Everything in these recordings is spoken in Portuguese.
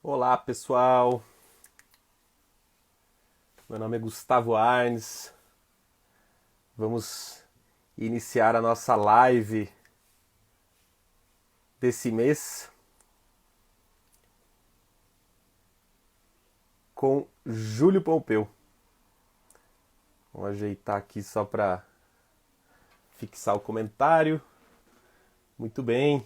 Olá pessoal, meu nome é Gustavo Arnes. Vamos iniciar a nossa live desse mês com Júlio Pompeu. Vamos ajeitar aqui só para fixar o comentário. Muito bem.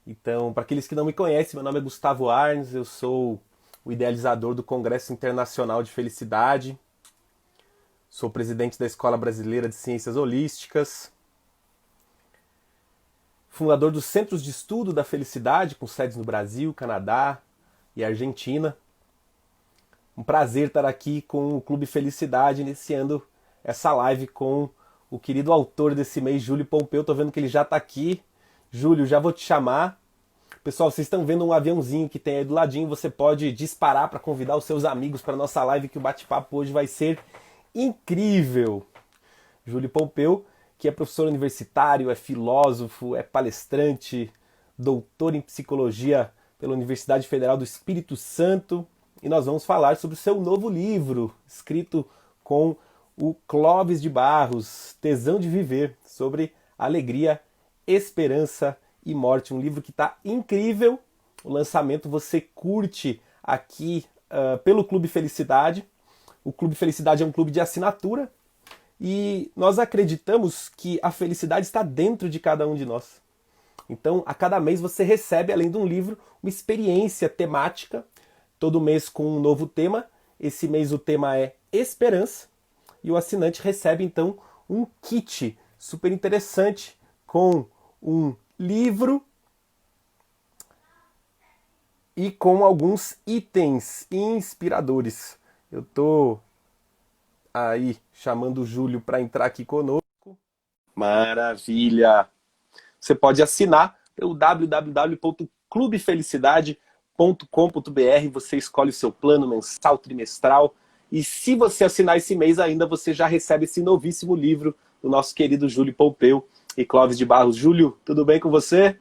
Então, para aqueles que não me conhecem, meu nome é Gustavo Arnes, eu sou o idealizador do Congresso Internacional de Felicidade. Sou presidente da Escola Brasileira de Ciências Holísticas, fundador dos Centros de Estudo da Felicidade, com sedes no Brasil, Canadá e Argentina. Um prazer estar aqui com o Clube Felicidade, iniciando essa live com o querido autor desse mês, Júlio Pompeu. Estou vendo que ele já está aqui. Júlio, já vou te chamar. Pessoal, vocês estão vendo um aviãozinho que tem aí do ladinho, você pode disparar para convidar os seus amigos para a nossa live, que o bate-papo hoje vai ser incrível. Júlio Pompeu, que é professor universitário, é filósofo, é palestrante, doutor em psicologia pela Universidade Federal do Espírito Santo, e nós vamos falar sobre o seu novo livro, escrito com o Clóvis de Barros, Tesão de Viver, sobre alegria, esperança e morte. Um livro que está incrível. O lançamento você curte aqui pelo Clube Felicidade. O Clube Felicidade é um clube de assinatura e nós acreditamos que a felicidade está dentro de cada um de nós. Então, a cada mês você recebe, além de um livro, uma experiência temática, todo mês com um novo tema. Esse mês o tema é esperança e o assinante recebe então um kit super interessante com um livro e com alguns itens inspiradores. Eu tô aí chamando o Júlio para entrar aqui conosco. Maravilha! Você pode assinar pelo www.clubefelicidade.com.br. Você escolhe o seu plano mensal, trimestral. E se você assinar esse mês ainda, você já recebe esse novíssimo livro do nosso querido Júlio Pompeu e Clóvis de Barros. Júlio, tudo bem com você?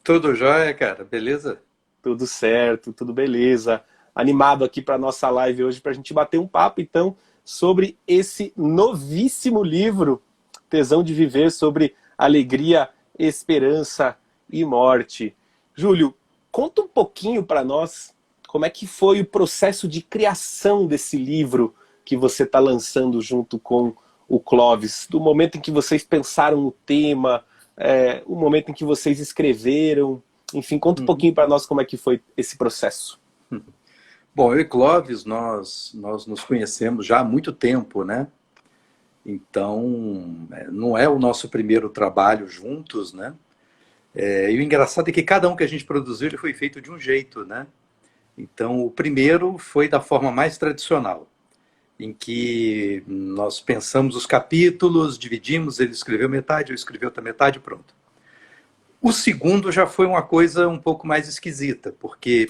Tudo jóia, cara, beleza? Tudo certo, tudo beleza. Animado aqui para nossa live hoje para a gente bater um papo, então, sobre esse novíssimo livro, Tesão de Viver, sobre alegria, esperança e morte. Júlio, conta um pouquinho para nós como é que foi o processo de criação desse livro que você está lançando junto com o Clóvis, do momento em que vocês pensaram o tema, o momento em que vocês escreveram, enfim, conta um Uhum. pouquinho para nós como é que foi esse processo. Bom, eu e Clóvis, nós nos conhecemos já há muito tempo, né? Então, não é o nosso primeiro trabalho juntos, né? E o engraçado é que cada um que a gente produziu, ele foi feito de um jeito, né? Então, o primeiro foi da forma mais tradicional, em que nós pensamos os capítulos, dividimos, ele escreveu metade, eu escrevi outra metade, pronto. O segundo já foi uma coisa um pouco mais esquisita, porque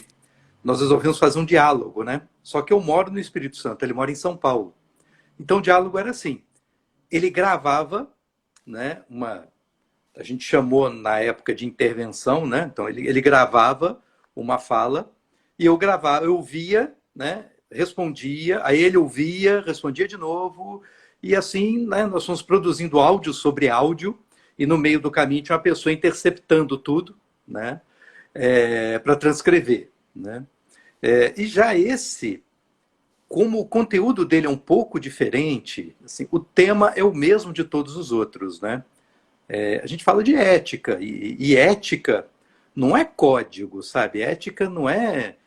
nós resolvemos fazer um diálogo, né? Só que eu moro no Espírito Santo, ele mora em São Paulo. Então o diálogo era assim: ele gravava, né? A gente chamou na época de intervenção, né? Então ele gravava uma fala e eu gravava, eu ouvia, né? Respondia, aí ele ouvia, respondia de novo e assim, né? Nós fomos produzindo áudio sobre áudio e no meio do caminho tinha uma pessoa interceptando tudo, né? Para transcrever, né? E já esse, como o conteúdo dele é um pouco diferente, assim, o tema é o mesmo de todos os outros, né? A gente fala de ética, e ética não é código, sabe? Ética não é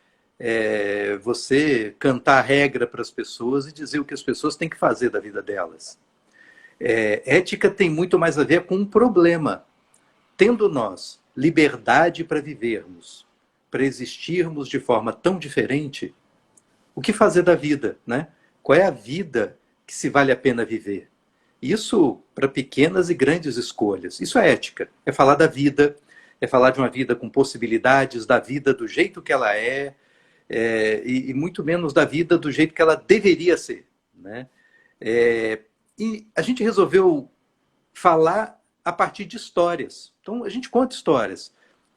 você cantar regra para as pessoas e dizer o que as pessoas têm que fazer da vida delas. Ética tem muito mais a ver com um problema. Tendo nós liberdade para vivermos, para existirmos de forma tão diferente, o que fazer da vida, né? Qual é a vida que se vale a pena viver? Isso para pequenas e grandes escolhas. Isso é ética. É falar da vida, é falar de uma vida com possibilidades, da vida do jeito que ela e muito menos da vida do jeito que ela deveria ser, né? E a gente resolveu falar a partir de histórias. Então a gente conta histórias.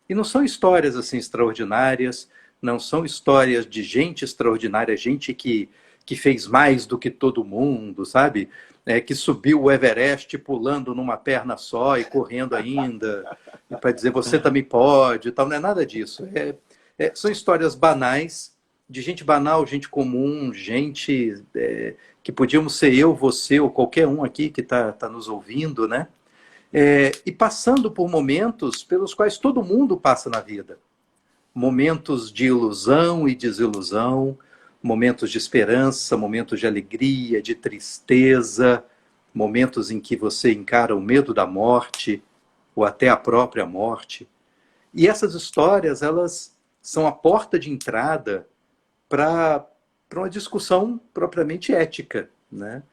E não são histórias assim extraordinárias, não são histórias de gente extraordinária, gente que fez mais do que todo mundo, sabe? Que subiu o Everest pulando numa perna só e correndo ainda, e para dizer você também pode, e tal. Não é nada disso. São histórias banais, de gente banal, gente comum, gente que podíamos ser eu, você ou qualquer um aqui que está nos ouvindo, né? E passando por momentos pelos quais todo mundo passa na vida. Momentos de ilusão e desilusão, momentos de esperança, momentos de alegria, de tristeza, momentos em que você encara o medo da morte, ou até a própria morte. E essas histórias, elas são a porta de entrada para uma discussão propriamente ética, né?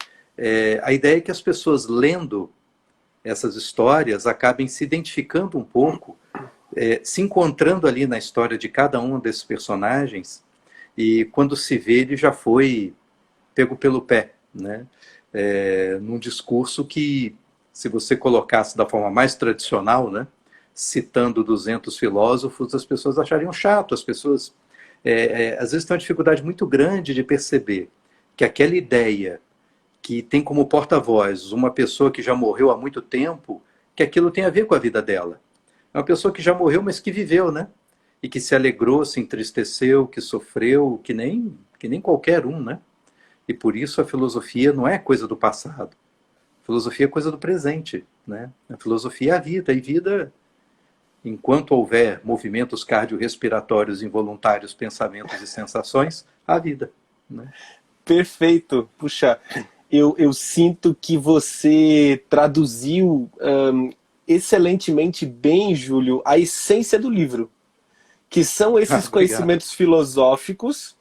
A ideia é que as pessoas lendo essas histórias acabem se identificando um pouco, se encontrando ali na história de cada um desses personagens, e quando se vê, ele já foi pego pelo pé, né? Num discurso que, se você colocasse da forma mais tradicional, né, citando 200 filósofos, as pessoas achariam chato, as pessoas às vezes têm uma dificuldade muito grande de perceber que aquela ideia que tem como porta-voz uma pessoa que já morreu há muito tempo, que aquilo tem a ver com a vida dela. É uma pessoa que já morreu, mas que viveu, né? E que se alegrou, se entristeceu, que sofreu, que nem qualquer um, né? E por isso a filosofia não é coisa do passado. A filosofia é coisa do presente, né? A filosofia é a vida, e vida, enquanto houver movimentos cardiorrespiratórios involuntários, pensamentos e sensações, há vida, né? Perfeito. Puxa, eu sinto que você traduziu excelentemente bem, Júlio, a essência do livro, que são esses conhecimentos filosóficos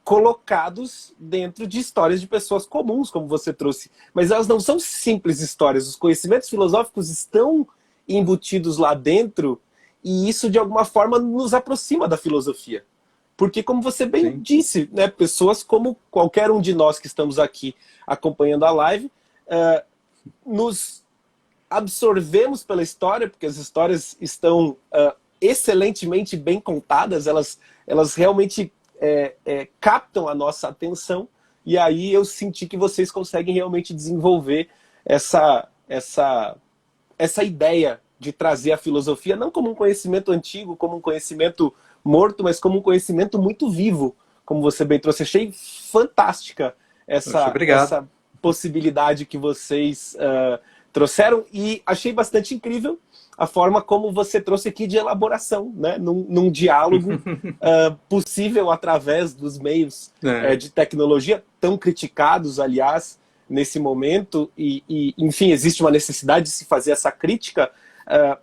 colocados dentro de histórias de pessoas comuns, como você trouxe. Mas elas não são simples histórias. Os conhecimentos filosóficos estão embutidos lá dentro, e isso, de alguma forma, nos aproxima da filosofia. Porque, como você bem Sim. disse, né, pessoas como qualquer um de nós que estamos aqui acompanhando a live, nos absorvemos pela história, porque as histórias estão excelentemente bem contadas, elas realmente captam a nossa atenção, e aí eu senti que vocês conseguem realmente desenvolver essa ideia de trazer a filosofia não como um conhecimento antigo, como um conhecimento morto, mas como um conhecimento muito vivo, como você bem trouxe. Achei fantástica essa possibilidade que vocês trouxeram, e achei bastante incrível a forma como você trouxe aqui de elaboração, né? Num diálogo possível através dos meios de tecnologia, tão criticados, aliás, nesse momento, e enfim, existe uma necessidade de se fazer essa crítica,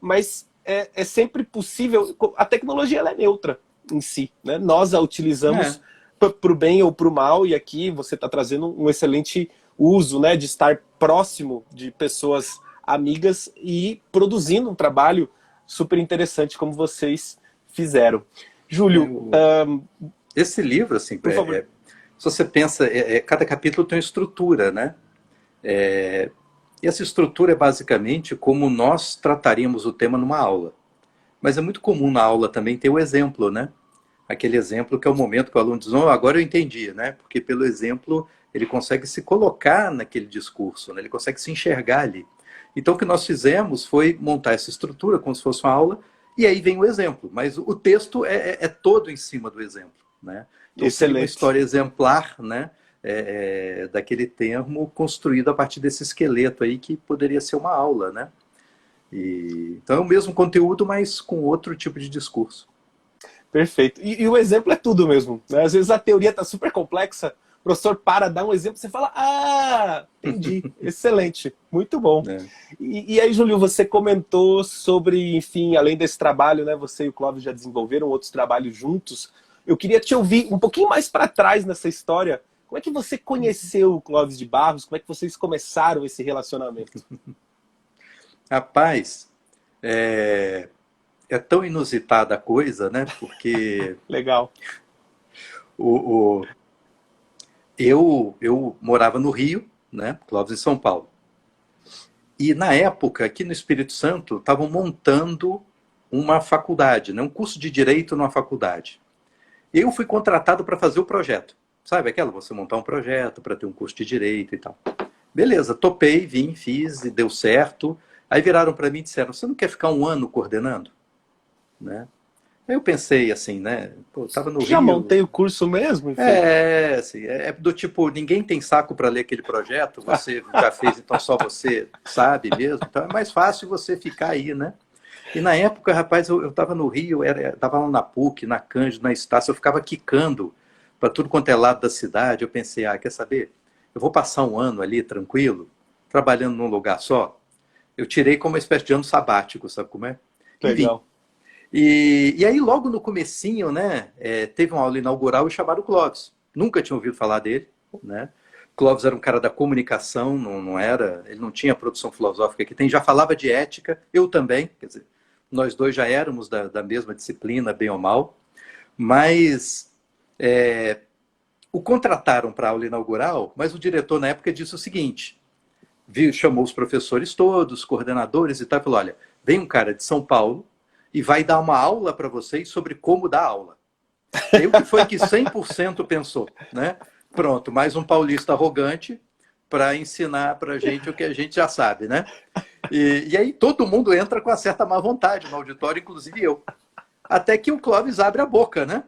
mas é sempre possível. A tecnologia, ela é neutra em si, né? Nós a utilizamos para o bem ou para o mal, e aqui você está trazendo um excelente uso, né, de estar próximo de pessoas amigas e produzindo um trabalho super interessante como vocês fizeram. Júlio, esse livro, assim, por favor. se você pensa, cada capítulo tem uma estrutura, né? E essa estrutura é basicamente como nós trataríamos o tema numa aula. Mas é muito comum na aula também ter o exemplo, né? Aquele exemplo que é o momento que o aluno diz, oh, agora eu entendi, né? Porque pelo exemplo ele consegue se colocar naquele discurso, né? Ele consegue se enxergar ali. Então o que nós fizemos foi montar essa estrutura como se fosse uma aula, e aí vem o exemplo. Mas o texto é todo em cima do exemplo, né? Então seria uma história exemplar, né? Daquele termo construído a partir desse esqueleto aí que poderia ser uma aula, né? Então é o mesmo conteúdo, mas com outro tipo de discurso. Perfeito. E o exemplo é tudo mesmo, né? Às vezes a teoria está super complexa, o professor dá um exemplo, você fala, entendi, excelente, muito bom. E aí, Júlio, você comentou sobre, enfim, além desse trabalho, né, você e o Clóvis já desenvolveram outros trabalhos juntos. Eu queria te ouvir um pouquinho mais para trás nessa história. Como é que você conheceu o Clóvis de Barros? Como é que vocês começaram esse relacionamento? Rapaz, é tão inusitada a coisa, né? Porque legal. Eu morava no Rio, né? Clóvis em São Paulo. E na época, aqui no Espírito Santo, estavam montando uma faculdade, né? Um curso de Direito numa faculdade. Eu fui contratado para fazer o projeto. Sabe aquela? Você montar um projeto para ter um curso de direito e tal. Beleza, topei, vim, fiz e deu certo. Aí viraram para mim e disseram, você não quer ficar um ano coordenando? Né? Aí eu pensei assim, né? Pô, eu tava no Já Rio. montei o curso mesmo? Enfim. Assim, é do tipo, ninguém tem saco para ler aquele projeto, você já fez, então só você sabe mesmo. Então é mais fácil você ficar aí, né? E na época, rapaz, eu estava no Rio, estava lá na PUC, na Cândido, na Estácio, eu ficava quicando para tudo quanto é lado da cidade. Eu pensei, quer saber? Eu vou passar um ano ali, tranquilo, trabalhando num lugar só. Eu tirei como uma espécie de ano sabático, sabe como é? E vim. Legal. E aí, logo no comecinho, né, teve uma aula inaugural e chamaram o Clóvis. Nunca tinha ouvido falar dele, né? Clóvis era um cara da comunicação, não era, ele não tinha produção filosófica que tem, já falava de ética, eu também, quer dizer, nós dois já éramos da mesma disciplina, bem ou mal, mas o contrataram para a aula inaugural, mas o diretor na época disse o seguinte, chamou os professores todos, coordenadores e tal, e falou, olha, vem um cara de São Paulo e vai dar uma aula para vocês sobre como dar aula. E aí o que foi que 100% pensou, né? Pronto, mais um paulista arrogante para ensinar para a gente o que a gente já sabe, né? E aí todo mundo entra com uma certa má vontade no auditório, inclusive eu. Até que o Clóvis abre a boca, né?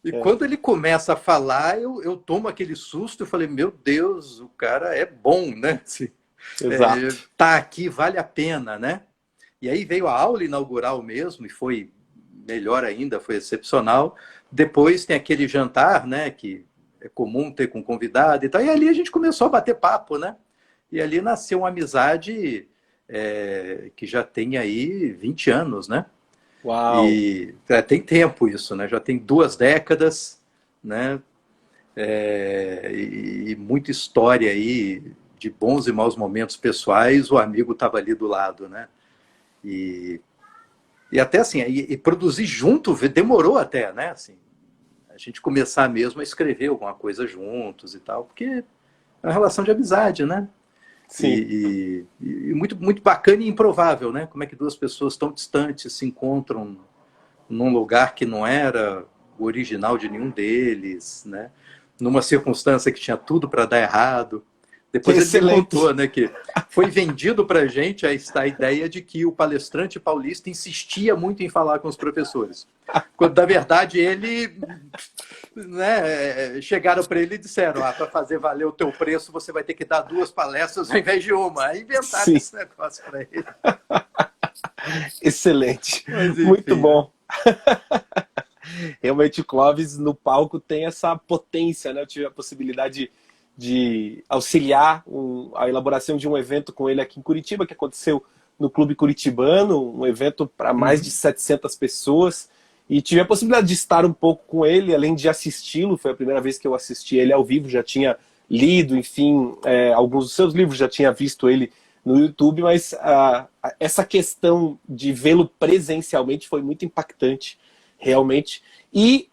E quando ele começa a falar, eu tomo aquele susto e falei, meu Deus, o cara é bom, né? Exato. Tá aqui, vale a pena, né? E aí veio a aula inaugural mesmo, e foi melhor ainda, foi excepcional. Depois tem aquele jantar, né, que é comum ter com convidado e tal. E ali a gente começou a bater papo, né? E ali nasceu uma amizade que já tem aí 20 anos, né? Uau! E tem tempo isso, né? Já tem 2 décadas, né? E muita história aí de bons e maus momentos pessoais, o amigo estava ali do lado, né? E até assim, e produzir junto demorou até, né? Assim, a gente começar mesmo a escrever alguma coisa juntos e tal, porque é uma relação de amizade, né? Sim. E muito, muito bacana e improvável, né? Como é que duas pessoas tão distantes se encontram num lugar que não era o original de nenhum deles, né? Numa circunstância que tinha tudo para dar errado. Depois ele me contou, né, que foi vendido para a gente a ideia de que o palestrante paulista insistia muito em falar com os professores. Quando, na verdade, ele... Né, chegaram para ele e disseram, para fazer valer o teu preço, você vai ter que dar 2 palestras ao invés de uma. Aí inventaram Sim. esse negócio para ele. Excelente. Mas, enfim, muito bom. Realmente o Clóvis no palco tem essa potência, né? Eu tive a possibilidade de auxiliar a elaboração de um evento com ele aqui em Curitiba, que aconteceu no Clube Curitibano, um evento para mais de 700 pessoas, e tive a possibilidade de estar um pouco com ele, além de assisti-lo. Foi a primeira vez que eu assisti ele ao vivo, já tinha lido, enfim, alguns dos seus livros, já tinha visto ele no YouTube, mas essa questão de vê-lo presencialmente foi muito impactante, realmente. E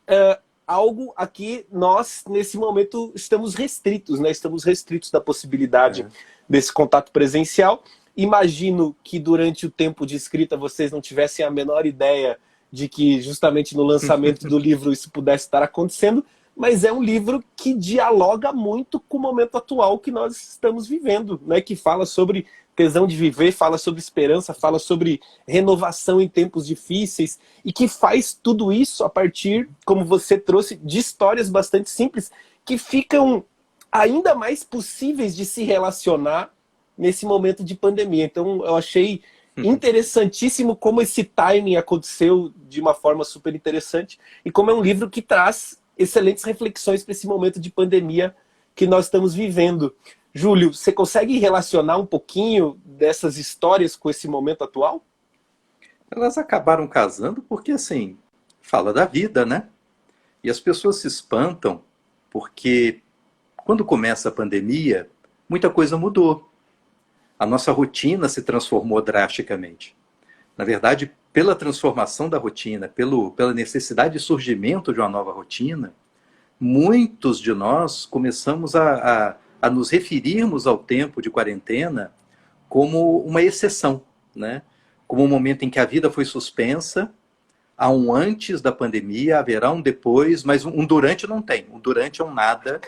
algo aqui, nós, nesse momento, estamos restritos, né? Estamos restritos da possibilidade desse contato presencial. Imagino que durante o tempo de escrita vocês não tivessem a menor ideia de que justamente no lançamento do livro isso pudesse estar acontecendo, mas é um livro que dialoga muito com o momento atual que nós estamos vivendo, né? Que fala sobre tesão de viver, fala sobre esperança, fala sobre renovação em tempos difíceis, e que faz tudo isso a partir, como você trouxe, de histórias bastante simples, que ficam ainda mais possíveis de se relacionar nesse momento de pandemia. Então eu achei interessantíssimo como esse timing aconteceu de uma forma super interessante, e como é um livro que traz excelentes reflexões para esse momento de pandemia que nós estamos vivendo. Júlio, você consegue relacionar um pouquinho dessas histórias com esse momento atual? Elas acabaram casando porque, assim, fala da vida, né? E as pessoas se espantam porque quando começa a pandemia, muita coisa mudou. A nossa rotina se transformou drasticamente. Na verdade, pela transformação da rotina, pela necessidade de surgimento de uma nova rotina, muitos de nós começamos a nos referirmos ao tempo de quarentena como uma exceção, né? Como um momento em que a vida foi suspensa, há um antes da pandemia, haverá um depois, mas um durante não tem. Um durante é um nada,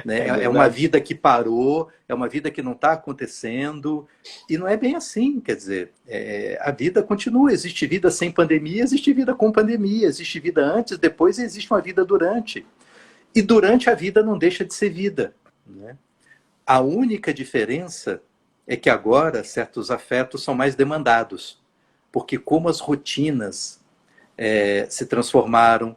né? É uma vida que parou, é uma vida que não está acontecendo, e não é bem assim, quer dizer, a vida continua, existe vida sem pandemia, existe vida com pandemia, existe vida antes, depois, e existe uma vida durante. E durante a vida não deixa de ser vida, né? A única diferença é que agora certos afetos são mais demandados, porque como as rotinas se transformaram,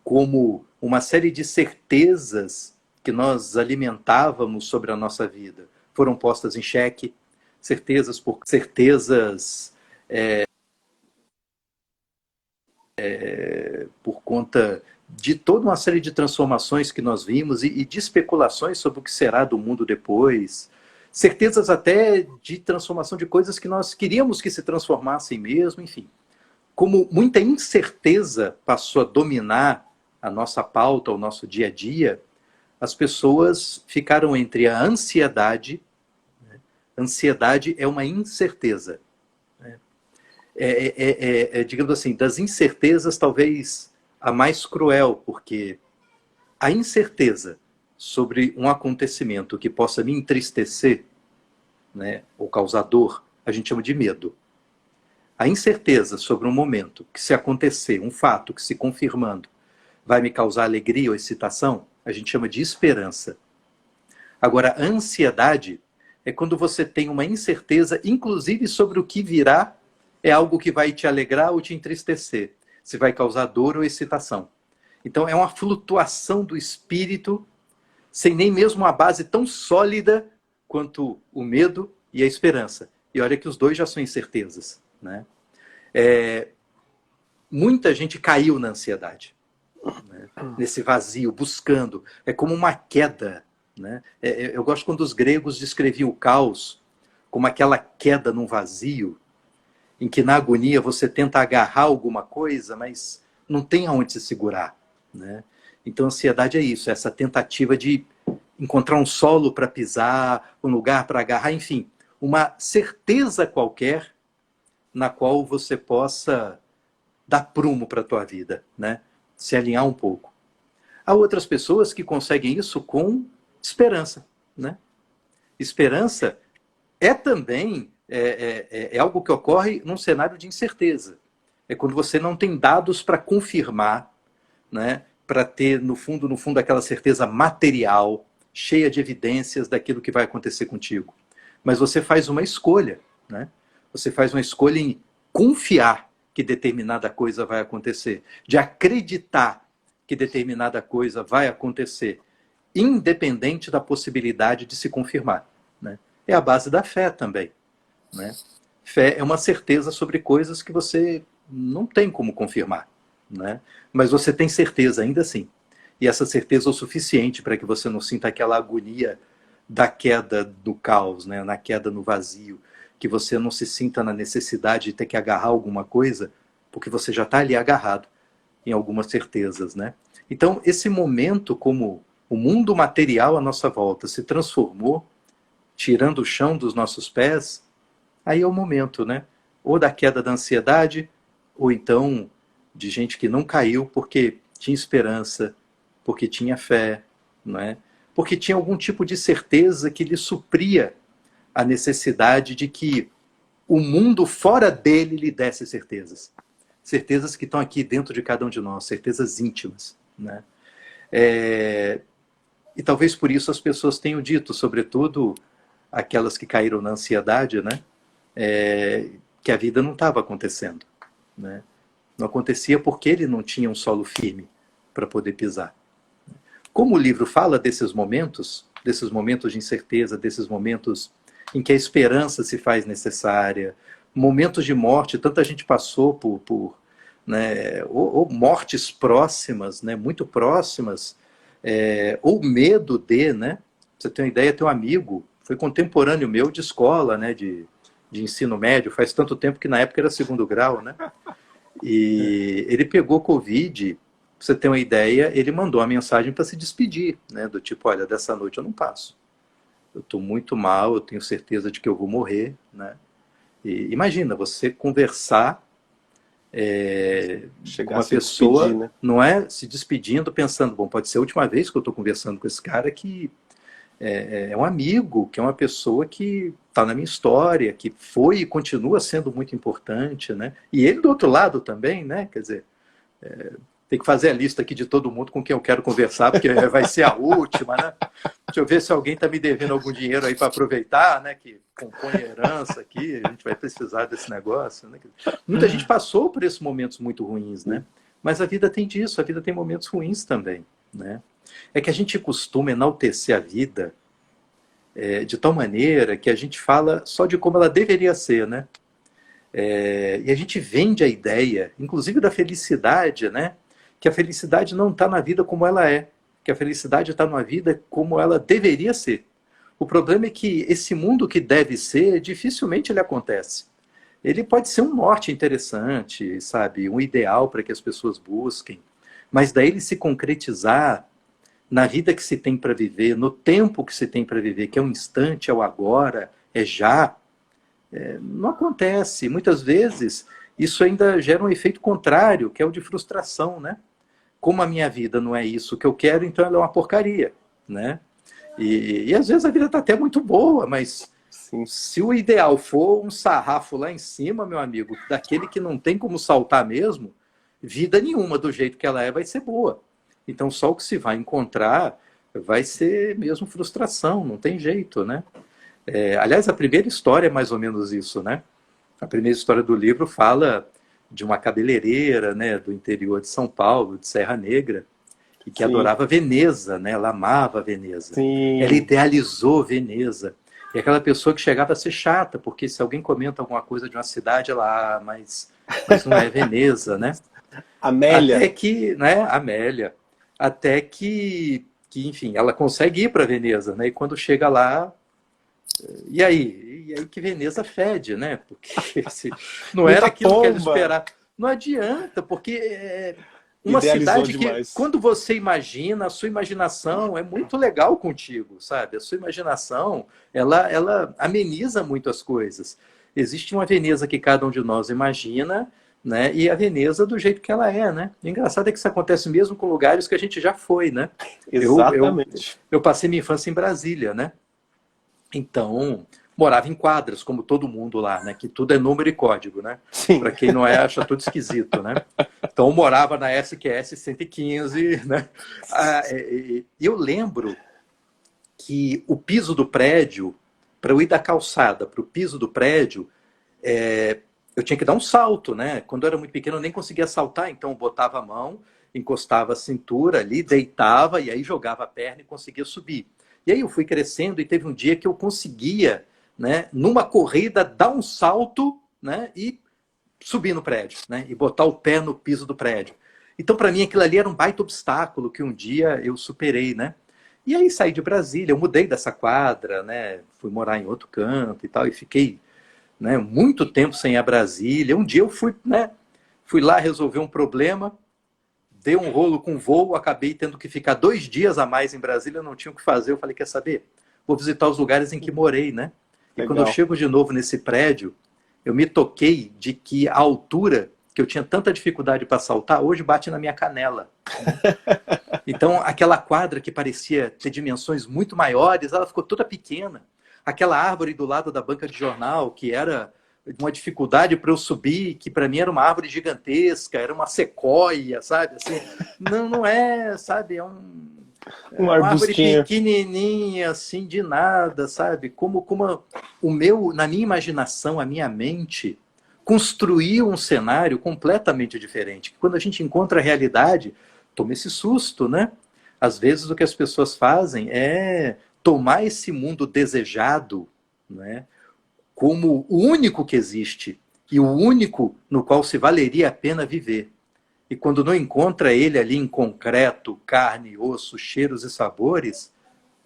como uma série de certezas que nós alimentávamos sobre a nossa vida foram postas em xeque, certezas por certezas por conta de toda uma série de transformações que nós vimos e de especulações sobre o que será do mundo depois, certezas até de transformação de coisas que nós queríamos que se transformassem mesmo, enfim. Como muita incerteza passou a dominar a nossa pauta, o nosso dia a dia, as pessoas ficaram entre a ansiedade. Ansiedade é uma incerteza. Digamos assim, das incertezas, talvez a mais cruel, porque a incerteza sobre um acontecimento que possa me entristecer, né, ou causar dor, a gente chama de medo. A incerteza sobre um momento que, se acontecer, um fato que, se confirmando, vai me causar alegria ou excitação, a gente chama de esperança. Agora, a ansiedade é quando você tem uma incerteza, inclusive sobre o que virá, é algo que vai te alegrar ou te entristecer, se vai causar dor ou excitação. Então, é uma flutuação do espírito, sem nem mesmo uma base tão sólida quanto o medo e a esperança. E olha que os dois já são incertezas, né? Muita gente caiu na ansiedade, né? Nesse vazio, buscando. É como uma queda, né? Eu gosto quando os gregos descreviam o caos como aquela queda num vazio, em que na agonia você tenta agarrar alguma coisa, mas não tem aonde se segurar, né? Então a ansiedade é isso, essa tentativa de encontrar um solo para pisar, um lugar para agarrar, enfim, uma certeza qualquer na qual você possa dar prumo para a tua vida, né? Se alinhar um pouco. Há outras pessoas que conseguem isso com esperança, né? Esperança é também algo que ocorre num cenário de incerteza. É quando você não tem dados para confirmar, né? Para ter, no fundo, aquela certeza material, cheia de evidências daquilo que vai acontecer contigo. Mas você faz uma escolha, né? Você faz uma escolha em confiar que determinada coisa vai acontecer, de acreditar que determinada coisa vai acontecer, independente da possibilidade de se confirmar, né? É a base da fé também, né? Fé é uma certeza sobre coisas que você não tem como confirmar, né? Mas você tem certeza ainda assim. E essa certeza é o suficiente para que você não sinta aquela agonia da queda do caos, né? Na queda no vazio, que você não se sinta na necessidade de ter que agarrar alguma coisa, porque você já está ali agarrado em algumas certezas, né? Então, esse momento, como o mundo material à nossa volta se transformou, tirando o chão dos nossos pés, aí é o momento, né? Ou da queda da ansiedade, ou então de gente que não caiu porque tinha esperança, porque tinha fé, não é? Porque tinha algum tipo de certeza que lhe supria a necessidade de que o mundo fora dele lhe desse certezas. Certezas que estão aqui dentro de cada um de nós, certezas íntimas, né? E talvez por isso as pessoas tenham dito, sobretudo aquelas que caíram na ansiedade, né? Que a vida não estava acontecendo, né? Não acontecia porque ele não tinha um solo firme para poder pisar. Como o livro fala desses momentos de incerteza, desses momentos em que a esperança se faz necessária, momentos de morte, tanta gente passou por né, ou mortes próximas, né, muito próximas, ou medo de, né? Pra você ter uma ideia, tem um amigo, foi contemporâneo meu de escola, né, de ensino médio, faz tanto tempo que na época era segundo grau, né? E ele pegou Covid, pra você ter uma ideia, ele mandou uma mensagem para se despedir, né, do tipo, olha, dessa noite eu não passo. Eu estou muito mal, eu tenho certeza de que eu vou morrer, né? E imagina, você conversar Chegar a Uma se despedir, pessoa, né? não é, se despedindo, pensando, bom, pode ser a última vez que eu estou conversando com esse cara, que é um amigo, que é uma pessoa que está na minha história, que foi e continua sendo muito importante, né? E ele do outro lado também, né? Quer dizer, tem que fazer a lista aqui de todo mundo com quem eu quero conversar, porque vai ser a última, né? Deixa eu ver se alguém está me devendo algum dinheiro aí para aproveitar, né? Que compõe herança aqui, a gente vai precisar desse negócio, né? Muita gente passou por esses momentos muito ruins, né? Mas a vida tem disso, a vida tem momentos ruins também, né? É que a gente costuma enaltecer a vida de tal maneira que a gente fala só de como ela deveria ser, né? E a gente vende a ideia, inclusive da felicidade, né? Que a felicidade não está na vida como ela é, que a felicidade está numa vida como ela deveria ser. O problema é que esse mundo que deve ser, dificilmente ele acontece. Ele pode ser um norte interessante, sabe? Um ideal para que as pessoas busquem, mas daí ele se concretizar na vida que se tem para viver, no tempo que se tem para viver, que é um instante, é o agora, é já, não acontece. Muitas vezes isso ainda gera um efeito contrário, que é o de frustração, né? Como a minha vida não é isso que eu quero, então ela é uma porcaria, né? E às vezes a vida está até muito boa, mas Sim. se o ideal for um sarrafo lá em cima, meu amigo, daquele que não tem como saltar mesmo, vida nenhuma do jeito que ela é vai ser boa. Então só o que se vai encontrar vai ser mesmo frustração, não tem jeito, né? Aliás, a primeira história é mais ou menos isso, né? A primeira história do livro fala de uma cabeleireira, né, do interior de São Paulo, de Serra Negra, e que Sim. adorava Veneza, né? Ela amava Veneza. Ela Sim. idealizou Veneza. E aquela pessoa que chegava a ser chata, porque se alguém comenta alguma coisa de uma cidade, ela, mas não é Veneza, né? Amélia. Até que, né, Amélia, até enfim, ela consegue ir para Veneza, né? E quando chega lá, e aí? E aí que Veneza fede, né? Porque não era Muita aquilo que ela pomba. esperava. Não adianta, porque uma Idealizou cidade que, demais. quando você imagina, a sua imaginação é muito legal contigo, sabe? A sua imaginação, ela ameniza muito as coisas. Existe uma Veneza que cada um de nós imagina, né? E a Veneza do jeito que ela é, né? E o engraçado é que isso acontece mesmo com lugares que a gente já foi, né? Eu, eu, Exatamente. eu passei minha infância em Brasília, né? Então, morava em quadras, como todo mundo lá, né? Que tudo é número e código, né? Sim. Para quem não é, acha tudo esquisito, né? Então, eu morava na SQS 115, né? Eu lembro que o piso do prédio, para eu ir da calçada para o piso do prédio, eu tinha que dar um salto, né? Quando eu era muito pequeno, eu nem conseguia saltar, então eu botava a mão, encostava a cintura ali, deitava e aí jogava a perna e conseguia subir. E aí eu fui crescendo e teve um dia que eu conseguia, né, numa corrida, dar um salto, né, e subir no prédio, né, e botar o pé no piso do prédio. Então, para mim, aquilo ali era um baita obstáculo que um dia eu superei, né? E aí saí de Brasília, eu mudei dessa quadra, né? Fui morar em outro canto e tal, e fiquei, né, muito tempo sem ir a Brasília. Um dia eu fui, né, fui lá resolver um problema, dei um rolo com voo, acabei tendo que ficar 2 dias a mais em Brasília, não tinha o que fazer. Eu falei, quer saber? Vou visitar os lugares em que morei, né? E quando eu Legal. chego de novo nesse prédio, eu me toquei de que a altura que eu tinha tanta dificuldade para saltar, hoje bate na minha canela. Né? Então, aquela quadra que parecia ter dimensões muito maiores, ela ficou toda pequena. Aquela árvore do lado da banca de jornal, que era uma dificuldade para eu subir, que para mim era uma árvore gigantesca, era uma sequoia, sabe? Assim, não é, sabe? Um É uma árvore arbustinho. pequenininha, assim, de nada, sabe? Como na minha imaginação, a minha mente construiu um cenário completamente diferente. Quando a gente encontra a realidade, toma esse susto, né? Às vezes o que as pessoas fazem é tomar esse mundo desejado, né, como o único que existe e o único no qual se valeria a pena viver. E quando não encontra ele ali em concreto, carne, osso, cheiros e sabores,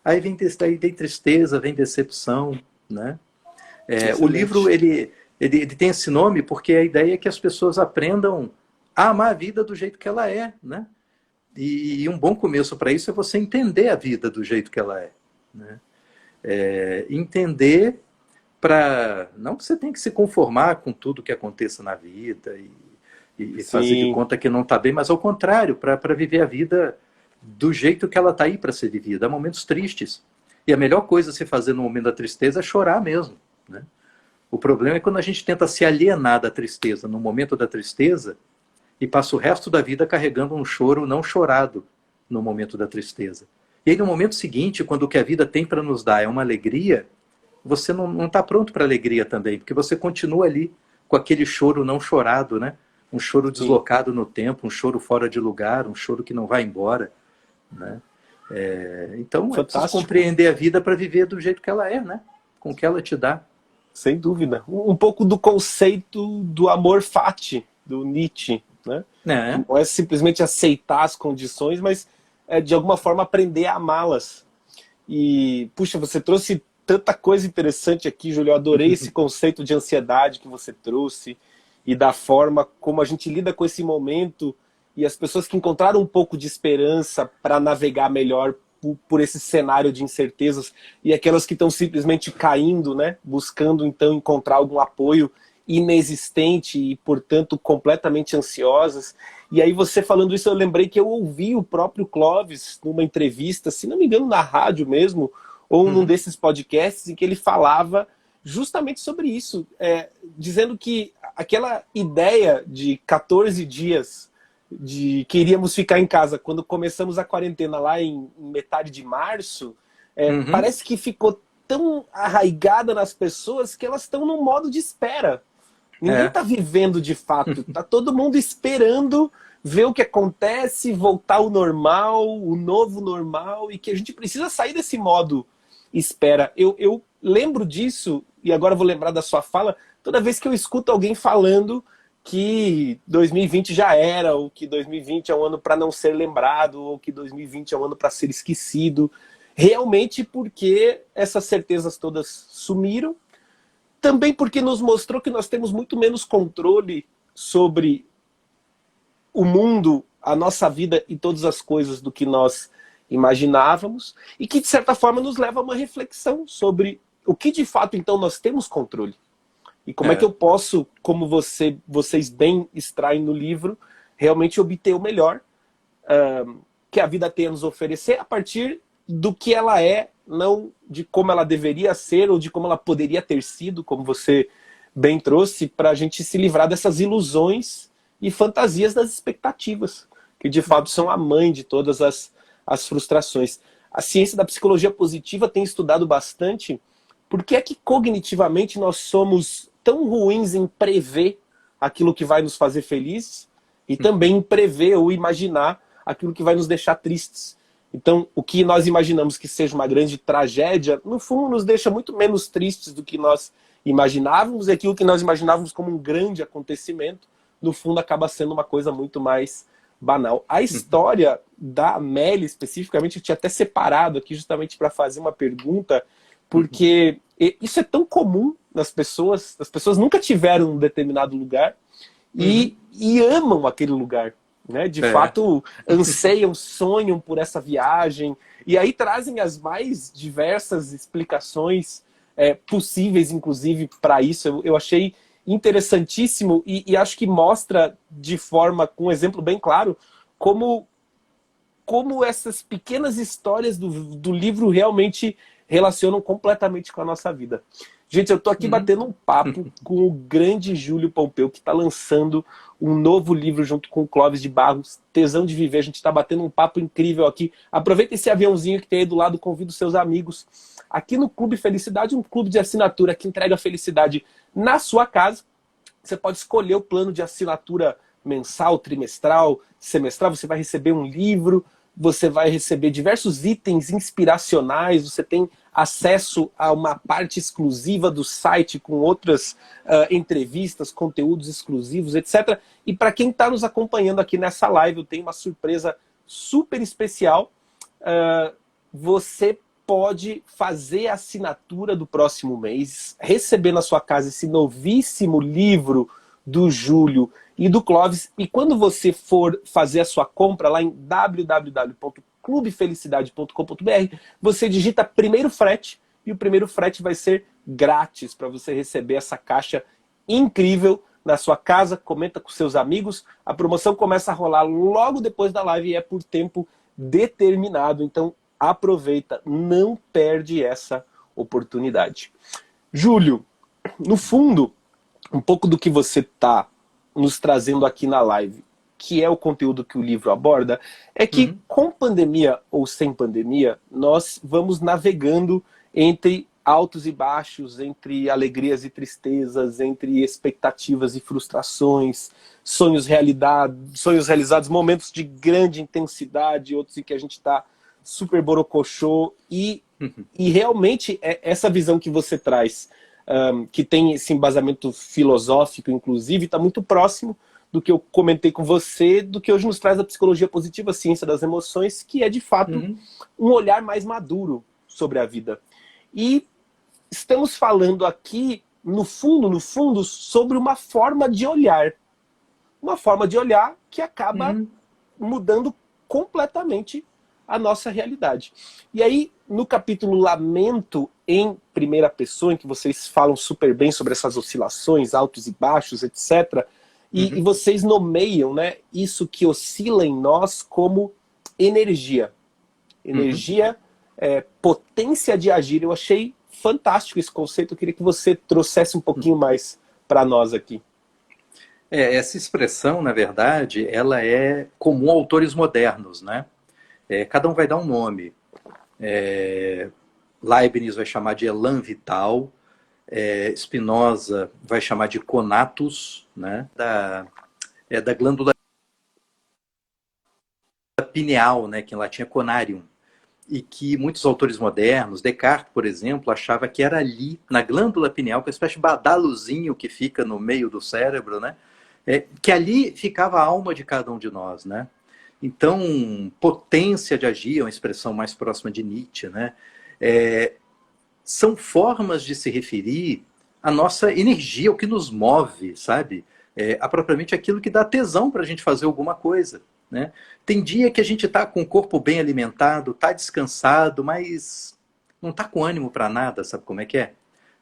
aí vem tristeza, vem decepção, né? O livro Excelente. ele tem esse nome porque a ideia é que as pessoas aprendam a amar a vida do jeito que ela é, né? E um bom começo para isso é você entender a vida do jeito que ela é, né? Entender para não que você tem que se conformar com tudo que aconteça na vida e fazer de conta que não está bem, mas ao contrário, para viver a vida do jeito que ela está aí para ser vivida. Há momentos tristes. E a melhor coisa a se fazer no momento da tristeza é chorar mesmo, né? O problema é quando a gente tenta se alienar da tristeza no momento da tristeza e passa o resto da vida carregando um choro não chorado no momento da tristeza. E aí no momento seguinte, quando o que a vida tem para nos dar é uma alegria, você não está pronto para alegria também, porque você continua ali com aquele choro não chorado, né? Um choro deslocado no tempo, um choro fora de lugar, um choro que não vai embora, né? Então é preciso compreender a vida para viver do jeito que ela é, né? Com o que ela te dá. Sem dúvida. Um pouco do conceito do amor fati, do Nietzsche, né? Não é simplesmente aceitar as condições, mas de alguma forma aprender a amá-las. E, puxa, você trouxe tanta coisa interessante aqui, Júlio. Eu adorei esse conceito de ansiedade que você trouxe e da forma como a gente lida com esse momento e as pessoas que encontraram um pouco de esperança para navegar melhor por esse cenário de incertezas e aquelas que estão simplesmente caindo, né? Buscando então encontrar algum apoio inexistente e, portanto, completamente ansiosas. E aí você falando isso, eu lembrei que eu ouvi o próprio Clóvis numa entrevista, se não me engano na rádio mesmo, ou num desses podcasts, em que ele falava justamente sobre isso, dizendo que aquela ideia de 14 dias de que iríamos ficar em casa quando começamos a quarentena lá em metade de março, parece que ficou tão arraigada nas pessoas que elas estão num modo de espera. Ninguém está vivendo de fato, está todo mundo esperando ver o que acontece, voltar ao normal, o novo normal, e que a gente precisa sair desse modo espera. Eu lembro disso, e agora vou lembrar da sua fala, toda vez que eu escuto alguém falando que 2020 já era, ou que 2020 é um ano para não ser lembrado, ou que 2020 é um ano para ser esquecido, realmente porque essas certezas todas sumiram, também porque nos mostrou que nós temos muito menos controle sobre o mundo, a nossa vida e todas as coisas do que nós imaginávamos, e que de certa forma nos leva a uma reflexão sobre o que de fato então nós temos controle. E como é que eu posso, como vocês bem extraem no livro, realmente obter o melhor que a vida tem a nos oferecer a partir do que ela é, não de como ela deveria ser ou de como ela poderia ter sido, como você bem trouxe, para a gente se livrar dessas ilusões e fantasias das expectativas, que de fato são a mãe de todas as frustrações. A ciência da psicologia positiva tem estudado bastante por que é que cognitivamente nós somos tão ruins em prever aquilo que vai nos fazer felizes e também em prever ou imaginar aquilo que vai nos deixar tristes. Então, o que nós imaginamos que seja uma grande tragédia, no fundo nos deixa muito menos tristes do que nós imaginávamos, e aquilo que nós imaginávamos como um grande acontecimento, no fundo acaba sendo uma coisa muito mais banal. A história da Amélia, especificamente, eu tinha até separado aqui justamente para fazer uma pergunta, porque isso é tão comum nas pessoas, as pessoas nunca tiveram um determinado lugar e amam aquele lugar, né? De fato, anseiam, sonham por essa viagem, e aí trazem as mais diversas explicações possíveis, inclusive, para isso. Eu achei interessantíssimo e acho que mostra de forma, com um exemplo bem claro, como essas pequenas histórias do livro realmente relacionam completamente com a nossa vida. Gente, eu tô aqui batendo um papo com o grande Júlio Pompeu, que está lançando um novo livro junto com o Clóvis de Barros, Tesão de Viver. A gente está batendo um papo incrível aqui. Aproveita esse aviãozinho que tem aí do lado, convida os seus amigos. Aqui no Clube Felicidade, um clube de assinatura que entrega felicidade na sua casa. Você pode escolher o plano de assinatura mensal, trimestral, semestral. Você vai receber um livro, você vai receber diversos itens inspiracionais, você tem acesso a uma parte exclusiva do site com outras entrevistas, conteúdos exclusivos, etc. E para quem está nos acompanhando aqui nessa live, eu tenho uma surpresa super especial. Você pode fazer a assinatura do próximo mês, receber na sua casa esse novíssimo livro do Júlio e do Clóvis, e quando você for fazer a sua compra lá em www.clubefelicidade.com.br, você digita primeiro frete, e o primeiro frete vai ser grátis para você receber essa caixa incrível na sua casa, comenta com seus amigos. A promoção começa a rolar logo depois da live e é por tempo determinado. Então aproveita, não perde essa oportunidade. Júlio, no fundo, um pouco do que você está nos trazendo aqui na live, que é o conteúdo que o livro aborda, é que com pandemia ou sem pandemia, nós vamos navegando entre altos e baixos, entre alegrias e tristezas, entre expectativas e frustrações, sonhos realizados, momentos de grande intensidade, outros em que a gente está super borocochô, e realmente essa visão que você traz, que tem esse embasamento filosófico, inclusive, está muito próximo do que eu comentei com você, do que hoje nos traz a psicologia positiva, a ciência das emoções, que é de fato um olhar mais maduro sobre a vida. E estamos falando aqui, no fundo, sobre uma forma de olhar. Uma forma de olhar que acaba mudando completamente a nossa realidade. E aí, no capítulo Lamento em primeira pessoa, em que vocês falam super bem sobre essas oscilações, altos e baixos, etc., e vocês nomeiam, né, isso que oscila em nós como energia. Energia, potência de agir. Eu achei fantástico esse conceito. Eu queria que você trouxesse um pouquinho mais para nós aqui. Essa expressão, na verdade, ela é comum a autores modernos, né? Cada um vai dar um nome. Leibniz vai chamar de elan vital, Spinoza vai chamar de conatus, né? Da glândula pineal, né? Que em latim é conarium. E que muitos autores modernos, Descartes, por exemplo, achava que era ali, na glândula pineal, que é uma espécie de badalozinho que fica no meio do cérebro, né? Que ali ficava a alma de cada um de nós, né? Então, potência de agir é uma expressão mais próxima de Nietzsche, né? São formas de se referir à nossa energia, o que nos move, sabe? A propriamente aquilo que dá tesão para a gente fazer alguma coisa, né? Tem dia que a gente está com o corpo bem alimentado, está descansado, mas não está com ânimo para nada, sabe como é que é?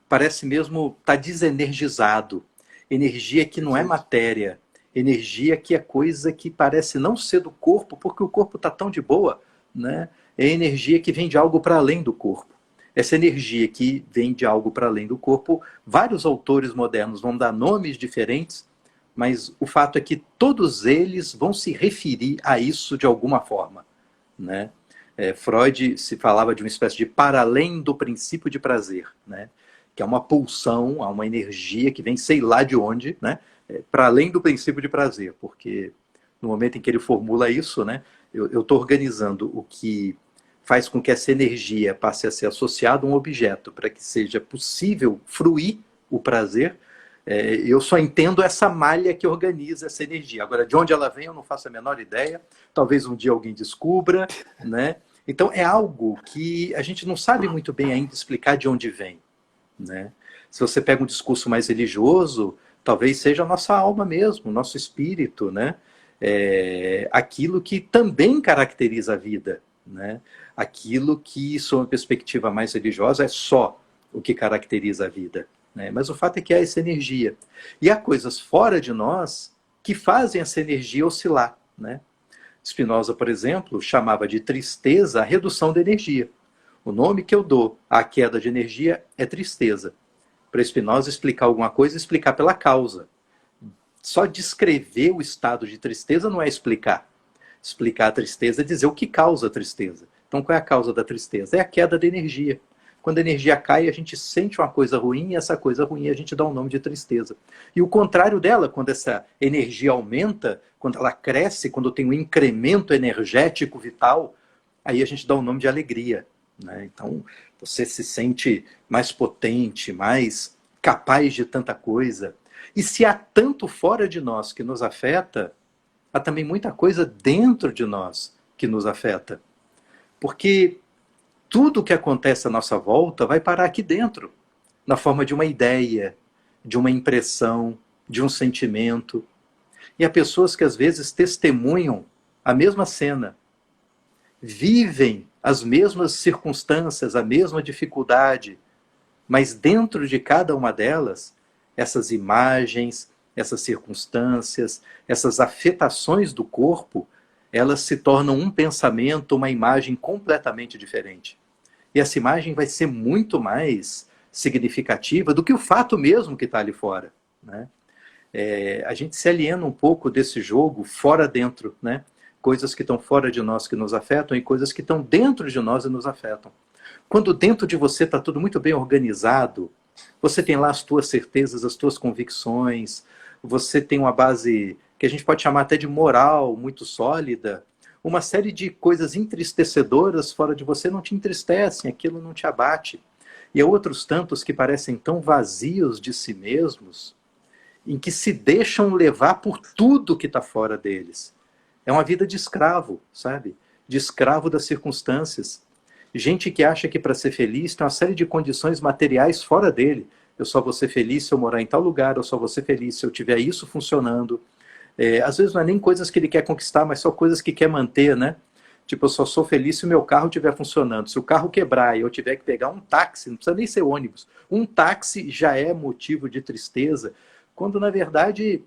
Parece mesmo estar desenergizado. Energia que não é matéria, energia que é coisa que parece não ser do corpo, porque o corpo está tão de boa, né? É energia que vem de algo para além do corpo. Essa energia que vem de algo para além do corpo, vários autores modernos vão dar nomes diferentes, mas o fato é que todos eles vão se referir a isso de alguma forma, né? Freud se falava de uma espécie de para além do princípio de prazer, né? Que é uma pulsão, há uma energia que vem sei lá de onde, né? Para além do princípio de prazer, porque no momento em que ele formula isso, né? Eu estou organizando o que faz com que essa energia passe a ser associada a um objeto, para que seja possível fruir o prazer. Eu só entendo essa malha que organiza essa energia. Agora, de onde ela vem, eu não faço a menor ideia. Talvez um dia alguém descubra, né? Então, é algo que a gente não sabe muito bem ainda explicar de onde vem, né? Se você pega um discurso mais religioso, talvez seja a nossa alma mesmo, o nosso espírito, né? Aquilo que também caracteriza a vida, né? Aquilo que, sob uma perspectiva mais religiosa, é só o que caracteriza a vida, né? Mas o fato é que há essa energia. E há coisas fora de nós que fazem essa energia oscilar, né? Spinoza, por exemplo, chamava de tristeza a redução da energia. O nome que eu dou à queda de energia é tristeza. Para Spinoza, explicar alguma coisa, explicar pela causa. Só descrever o estado de tristeza não é explicar. Explicar a tristeza é dizer o que causa a tristeza. Então, qual é a causa da tristeza? É a queda da energia. Quando a energia cai, a gente sente uma coisa ruim, e essa coisa ruim a gente dá um nome de tristeza. E o contrário dela, quando essa energia aumenta, quando ela cresce, quando tem um incremento energético vital, aí a gente dá um nome de alegria, né? Então, você se sente mais potente, mais capaz de tanta coisa. E se há tanto fora de nós que nos afeta, há também muita coisa dentro de nós que nos afeta. Porque tudo que acontece à nossa volta vai parar aqui dentro, na forma de uma ideia, de uma impressão, de um sentimento. E há pessoas que às vezes testemunham a mesma cena, vivem as mesmas circunstâncias, a mesma dificuldade, mas dentro de cada uma delas, essas imagens, essas circunstâncias, essas afetações do corpo, elas se tornam um pensamento, uma imagem completamente diferente. E essa imagem vai ser muito mais significativa do que o fato mesmo que está ali fora, né? A gente se aliena um pouco desse jogo fora-dentro, né? Coisas que estão fora de nós que nos afetam e coisas que estão dentro de nós e nos afetam. Quando dentro de você está tudo muito bem organizado, você tem lá as tuas certezas, as tuas convicções, você tem uma base que a gente pode chamar até de moral muito sólida, uma série de coisas entristecedoras fora de você não te entristecem, aquilo não te abate. E há outros tantos que parecem tão vazios de si mesmos, em que se deixam levar por tudo que está fora deles. É uma vida de escravo, sabe? De escravo das circunstâncias. Gente que acha que para ser feliz tem uma série de condições materiais fora dele. Eu só vou ser feliz se eu morar em tal lugar, eu só vou ser feliz se eu tiver isso funcionando. Às vezes não é nem coisas que ele quer conquistar, mas só coisas que quer manter, né? Tipo, eu só sou feliz se o meu carro estiver funcionando. Se o carro quebrar e eu tiver que pegar um táxi, não precisa nem ser ônibus, um táxi já é motivo de tristeza, quando na verdade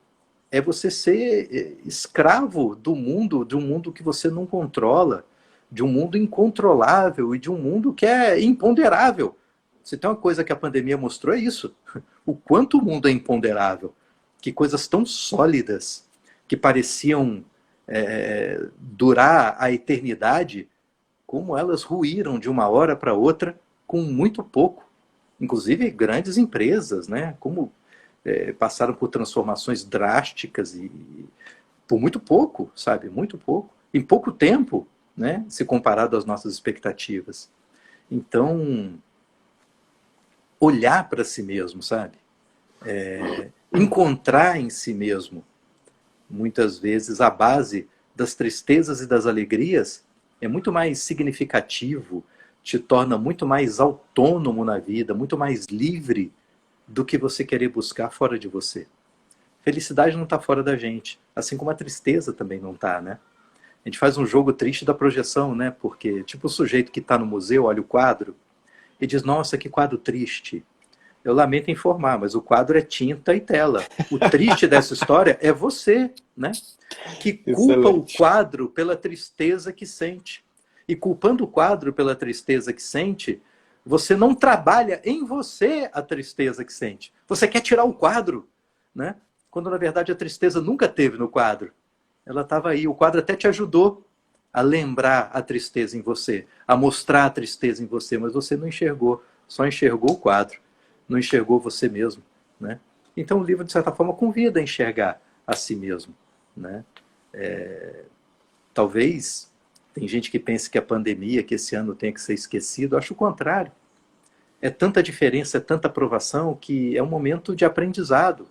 é você ser escravo do mundo, de um mundo que você não controla, de um mundo incontrolável e de um mundo que é imponderável. Se tem uma coisa que a pandemia mostrou é isso, o quanto o mundo é imponderável, que coisas tão sólidas, que pareciam durar a eternidade, como elas ruíram de uma hora para outra com muito pouco. Inclusive grandes empresas, né? Como passaram por transformações drásticas e por muito pouco, sabe? Muito pouco. Em pouco tempo, né? Se comparado às nossas expectativas. Então, olhar para si mesmo, sabe? Encontrar em si mesmo, muitas vezes, a base das tristezas e das alegrias é muito mais significativo, te torna muito mais autônomo na vida, muito mais livre do que você querer buscar fora de você. Felicidade não está fora da gente, assim como a tristeza também não está, né? A gente faz um jogo triste da projeção, né? Porque, tipo, o sujeito que está no museu, olha o quadro, e diz, nossa, que quadro triste. Eu lamento informar, mas o quadro é tinta e tela. O triste dessa história é você, né? Que culpa o quadro pela tristeza que sente. E culpando o quadro pela tristeza que sente, você não trabalha em você a tristeza que sente. Você quer tirar o quadro, né? Quando na verdade a tristeza nunca teve no quadro. Ela estava aí. O quadro até te ajudou a lembrar a tristeza em você, a mostrar a tristeza em você, mas você não enxergou. Só enxergou o quadro. Não enxergou você mesmo, né? Então o livro, de certa forma, convida a enxergar a si mesmo, né? Talvez, tem gente que pense que a pandemia, que esse ano tenha que ser esquecido, eu acho o contrário. É tanta diferença, é tanta aprovação, que é um momento de aprendizado,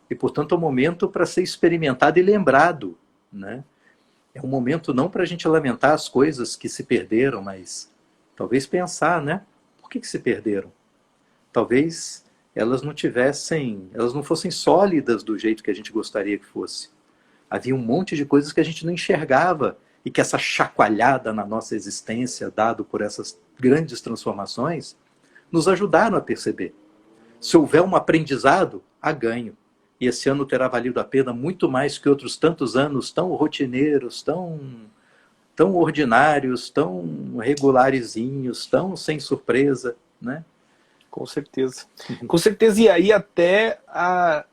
e portanto é um momento para ser experimentado e lembrado, né? É um momento não para a gente lamentar as coisas que se perderam, mas talvez pensar, né? Por que se perderam? Talvez elas não fossem sólidas do jeito que a gente gostaria que fosse. Havia um monte de coisas que a gente não enxergava e que essa chacoalhada na nossa existência, dado por essas grandes transformações, nos ajudaram a perceber. Se houver um aprendizado, há ganho. E esse ano terá valido a pena muito mais que outros tantos anos tão rotineiros, tão ordinários, tão regularizinhos, tão sem surpresa, né? Com certeza. Com certeza, e aí até a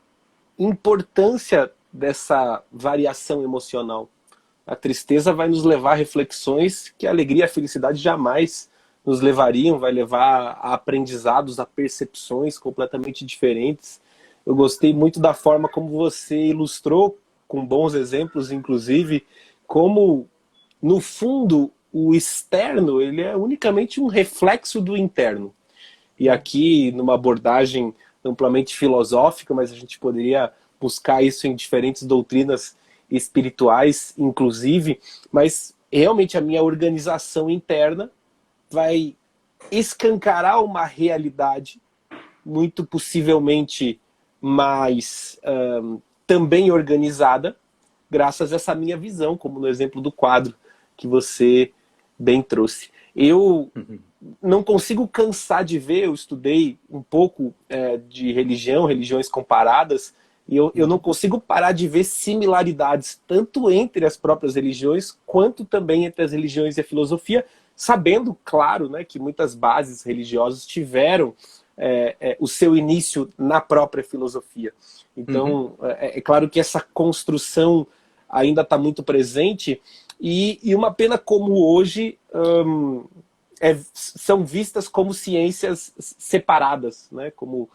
importância dessa variação emocional. A tristeza vai nos levar a reflexões que a alegria e a felicidade jamais nos levariam, vai levar a aprendizados, a percepções completamente diferentes. Eu gostei muito da forma como você ilustrou, com bons exemplos, inclusive, como, no fundo, o externo ele é unicamente um reflexo do interno. E aqui, numa abordagem amplamente filosófica, mas a gente poderia buscar isso em diferentes doutrinas espirituais, inclusive, mas realmente a minha organização interna vai escancarar uma realidade muito possivelmente mais também organizada, graças a essa minha visão, como no exemplo do quadro que você bem trouxe. Eu não consigo cansar de ver, eu estudei um pouco de religiões comparadas, E eu não consigo parar de ver similaridades tanto entre as próprias religiões, quanto também entre as religiões e a filosofia, sabendo, claro, né, que muitas bases religiosas tiveram o seu início na própria filosofia. Então, é claro que essa construção ainda está muito presente, e uma pena como hoje são vistas como ciências separadas, né? Como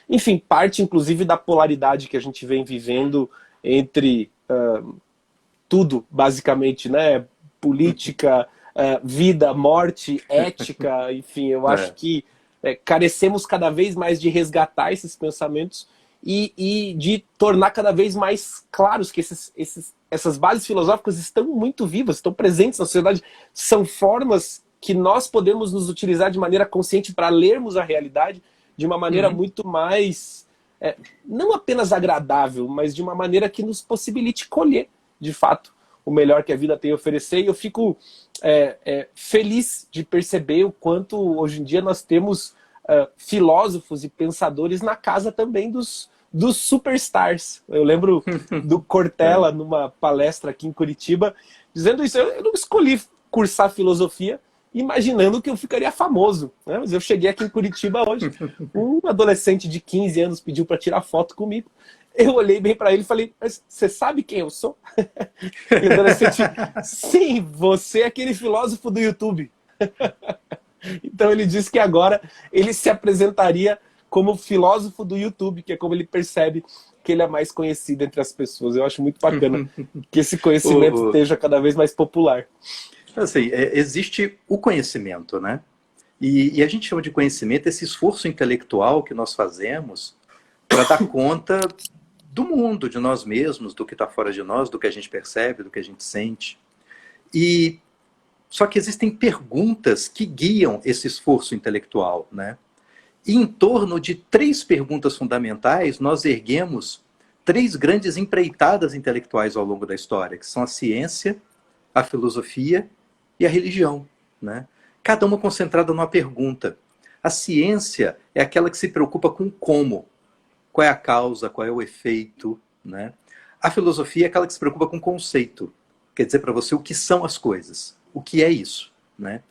enfim, parte inclusive da polaridade que a gente vem vivendo entre tudo, basicamente, né? Política, vida, morte, ética, enfim, eu acho que carecemos cada vez mais de resgatar esses pensamentos e de tornar cada vez mais claros que essas bases filosóficas estão muito vivas, estão presentes na sociedade, são formas que nós podemos nos utilizar de maneira consciente para lermos a realidade de uma maneira muito mais, não apenas agradável, mas de uma maneira que nos possibilite colher, de fato, o melhor que a vida tem a oferecer. E eu fico feliz de perceber o quanto hoje em dia nós temos filósofos e pensadores na casa também dos superstars. Eu lembro do Cortella, numa palestra aqui em Curitiba, dizendo isso. Eu não escolhi cursar filosofia imaginando que eu ficaria famoso, né? Mas eu cheguei aqui em Curitiba hoje, um adolescente de 15 anos pediu para tirar foto comigo. Eu olhei bem para ele e falei, mas você sabe quem eu sou? E o adolescente, sim, você é aquele filósofo do YouTube. Então ele disse que agora ele se apresentaria como filósofo do YouTube, que é como ele percebe que ele é mais conhecido entre as pessoas. Eu acho muito bacana que esse conhecimento esteja cada vez mais popular. Assim, existe o conhecimento, né? E a gente chama de conhecimento esse esforço intelectual que nós fazemos para dar conta do mundo, de nós mesmos, do que está fora de nós, do que a gente percebe, do que a gente sente. Só que existem perguntas que guiam esse esforço intelectual, né? E em torno de 3 perguntas fundamentais, nós erguemos 3 grandes empreitadas intelectuais ao longo da história, que são a ciência, a filosofia e a religião, né? Cada uma concentrada numa pergunta. A ciência é aquela que se preocupa com como, qual é a causa, qual é o efeito, né? A filosofia é aquela que se preocupa com o conceito, quer dizer para você o que são as coisas, o que é isso, né?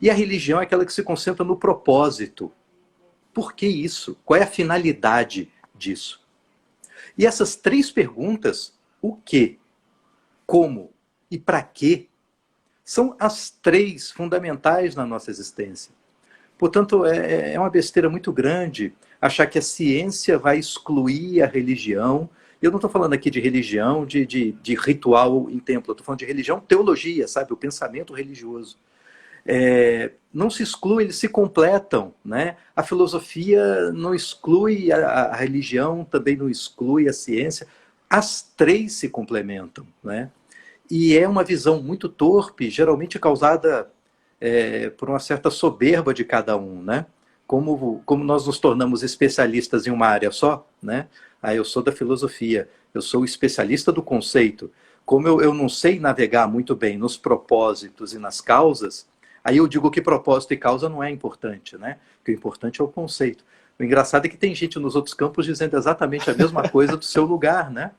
E a religião é aquela que se concentra no propósito. Por que isso? Qual é a finalidade disso? E essas 3 perguntas, o que, como e para quê, são as 3 fundamentais na nossa existência. Portanto, é uma besteira muito grande achar que a ciência vai excluir a religião. Eu não estou falando aqui de religião, de ritual em templo, eu estou falando de religião, teologia, sabe? O pensamento religioso. Não se exclui, eles se completam, né? A filosofia não exclui a religião, também não exclui a ciência. As 3 se complementam, né? E é uma visão muito torpe, geralmente causada por uma certa soberba de cada um, né? Como nós nos tornamos especialistas em uma área só, né? Eu sou da filosofia, eu sou especialista do conceito. Como eu não sei navegar muito bem nos propósitos e nas causas, aí eu digo que propósito e causa não é importante, né? Que o importante é o conceito. O engraçado é que tem gente nos outros campos dizendo exatamente a mesma coisa do seu lugar, né?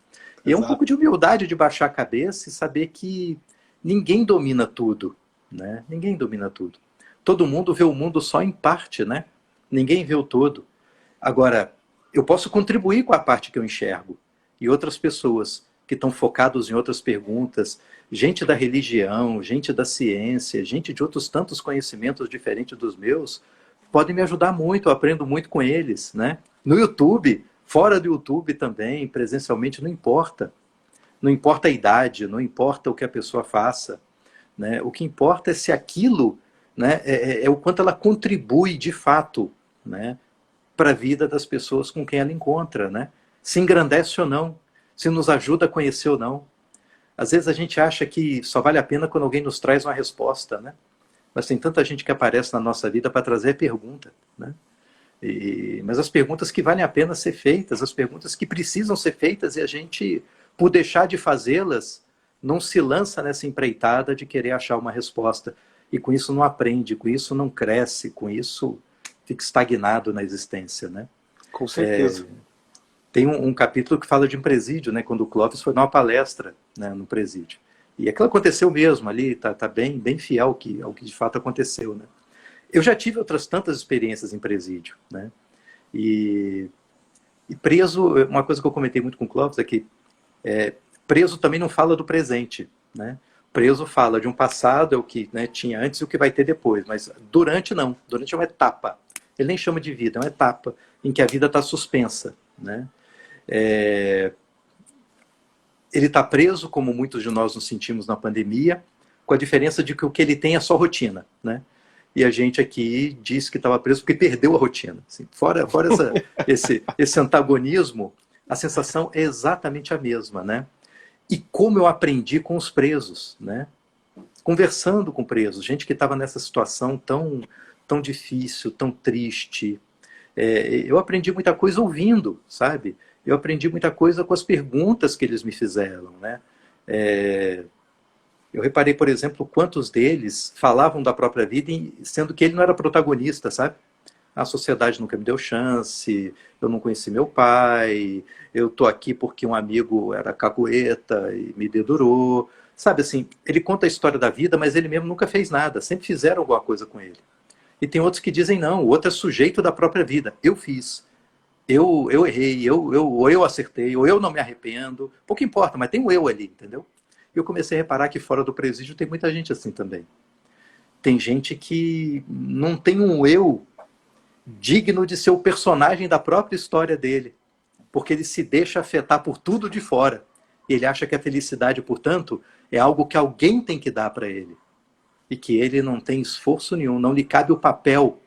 E é um pouco de humildade de baixar a cabeça e saber que ninguém domina tudo, né? Ninguém domina tudo. Todo mundo vê o mundo só em parte, né? Ninguém vê o todo. Agora, eu posso contribuir com a parte que eu enxergo. E outras pessoas que estão focados em outras perguntas, gente da religião, gente da ciência, gente de outros tantos conhecimentos diferentes dos meus, podem me ajudar muito, eu aprendo muito com eles, né? No YouTube, fora do YouTube também, presencialmente, não importa. Não importa a idade, não importa o que a pessoa faça, né? O que importa é se aquilo, né, é o quanto ela contribui de fato, né, para a vida das pessoas com quem ela encontra, né? Se engrandece ou não, se nos ajuda a conhecer ou não. Às vezes a gente acha que só vale a pena quando alguém nos traz uma resposta, né? Mas tem tanta gente que aparece na nossa vida para trazer pergunta, né? Mas as perguntas que valem a pena ser feitas, as perguntas que precisam ser feitas, e a gente, por deixar de fazê-las, não se lança nessa empreitada de querer achar uma resposta. E com isso não aprende, com isso não cresce, com isso fica estagnado na existência, né? Com certeza. Tem um capítulo que fala de um presídio, né? Quando o Clóvis foi dar uma palestra, né, no presídio. E aquilo aconteceu mesmo ali, tá bem fiel ao que de fato aconteceu, né? Eu já tive outras tantas experiências em presídio, né? E preso, uma coisa que eu comentei muito com o Clóvis é que preso também não fala do presente, né? Preso fala de um passado, é o que, né, tinha antes e o que vai ter depois, mas durante não. Durante é uma etapa. Ele nem chama de vida, é uma etapa em que a vida está suspensa, né? Ele está preso, como muitos de nós nos sentimos na pandemia, com a diferença de que o que ele tem é só rotina, né? E a gente aqui disse que estava preso porque perdeu a rotina. Assim, fora esse antagonismo, a sensação é exatamente a mesma, né? E como eu aprendi com os presos, né? Conversando com presos, gente que estava nessa situação tão difícil, tão triste. Eu aprendi muita coisa ouvindo, sabe? Eu aprendi muita coisa com as perguntas que eles me fizeram, né? Eu reparei, por exemplo, quantos deles falavam da própria vida, sendo que ele não era protagonista, sabe? A sociedade nunca me deu chance, eu não conheci meu pai, eu tô aqui porque um amigo era cagueta e me dedurou. Sabe assim, ele conta a história da vida, mas ele mesmo nunca fez nada, sempre fizeram alguma coisa com ele. E tem outros que dizem não, o outro é sujeito da própria vida. Eu fiz, eu errei, ou eu acertei, ou eu não me arrependo. Pouco importa, mas tem um eu ali, entendeu? E eu comecei a reparar que fora do presídio tem muita gente assim também. Tem gente que não tem um eu digno de ser o personagem da própria história dele, porque ele se deixa afetar por tudo de fora. Ele acha que a felicidade, portanto, é algo que alguém tem que dar para ele. E que ele não tem esforço nenhum, não lhe cabe o papel,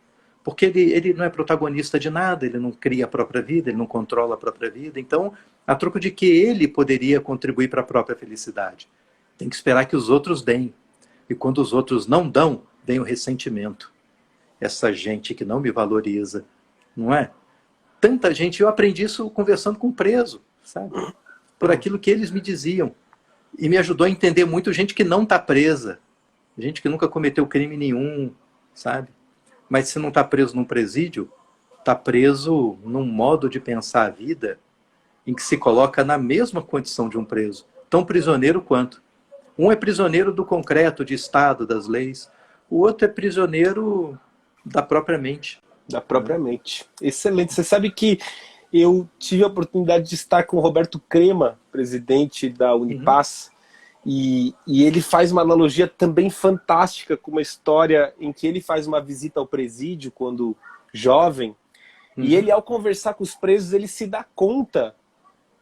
porque ele não é protagonista de nada, ele não cria a própria vida, ele não controla a própria vida. Então, a troco de que ele poderia contribuir para a própria felicidade. Tem que esperar que os outros deem. E quando os outros não dão, vem o ressentimento. Essa gente que não me valoriza, não é? Tanta gente, eu aprendi isso conversando com o preso, sabe? Por aquilo que eles me diziam. E me ajudou a entender muito gente que não está presa, gente que nunca cometeu crime nenhum, sabe? Mas se não está preso num presídio, está preso num modo de pensar a vida em que se coloca na mesma condição de um preso, tão prisioneiro quanto. Um é prisioneiro do concreto, de Estado, das leis. O outro é prisioneiro da própria mente. Da própria mente. Excelente. Você sabe que eu tive a oportunidade de estar com o Roberto Crema, presidente da Unipaz, e ele faz uma analogia também fantástica com uma história em que ele faz uma visita ao presídio quando jovem, e ele, ao conversar com os presos, ele se dá conta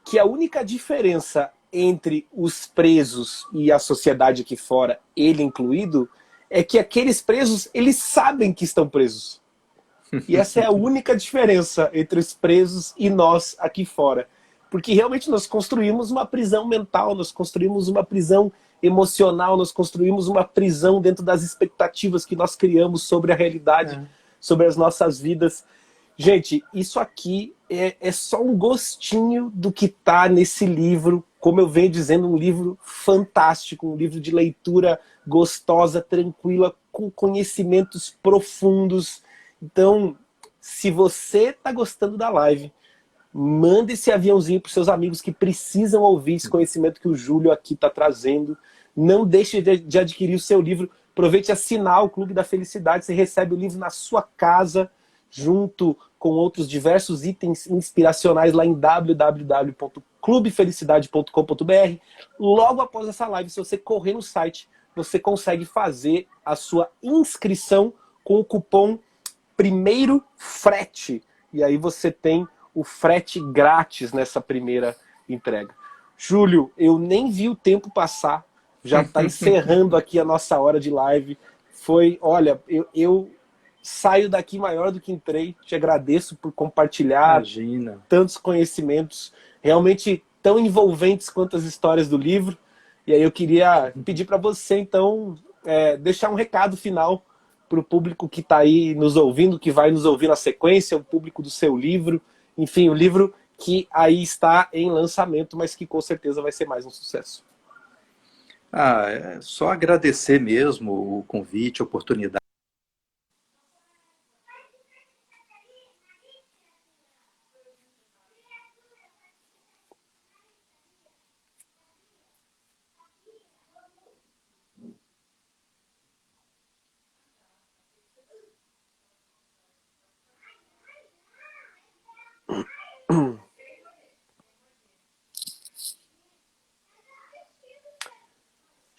que a única diferença entre os presos e a sociedade aqui fora, ele incluído, é que aqueles presos, eles sabem que estão presos. E essa é a única diferença entre os presos e nós aqui fora. Porque realmente nós construímos uma prisão mental, nós construímos uma prisão emocional, nós construímos uma prisão dentro das expectativas que nós criamos sobre a realidade, sobre as nossas vidas. Gente, isso aqui é só um gostinho do que está nesse livro. Como eu venho dizendo, um livro fantástico, um livro de leitura gostosa, tranquila, com conhecimentos profundos. Então, se você está gostando da live, manda esse aviãozinho para os seus amigos que precisam ouvir esse conhecimento que o Júlio aqui está trazendo. Não deixe de adquirir o seu livro. Aproveite e assinar o Clube da Felicidade. Você recebe o livro na sua casa, junto com outros diversos itens inspiracionais lá em www.clubefelicidade.com.br. Logo após essa live, se você correr no site, você consegue fazer a sua inscrição com o cupom primeiro frete. E aí você tem o frete grátis nessa primeira entrega. Júlio, eu nem vi o tempo passar. Já está encerrando aqui a nossa hora de live. Olha, eu saio daqui maior do que entrei. Te agradeço por compartilhar tantos conhecimentos, realmente tão envolventes quanto as histórias do livro. E aí eu queria pedir para você, então, deixar um recado final para o público que está aí nos ouvindo, que vai nos ouvir na sequência, o público do seu livro. Enfim, o livro que aí está em lançamento, mas que com certeza vai ser mais um sucesso. É só agradecer mesmo o convite, a oportunidade.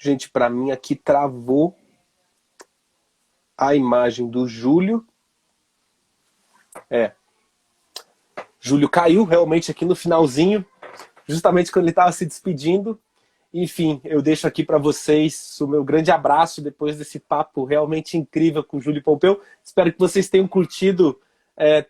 Gente, para mim aqui travou a imagem do Júlio. Júlio caiu realmente aqui no finalzinho, justamente quando ele estava se despedindo. Enfim, eu deixo aqui para vocês o meu grande abraço depois desse papo realmente incrível com o Júlio Pompeu. Espero que vocês tenham curtido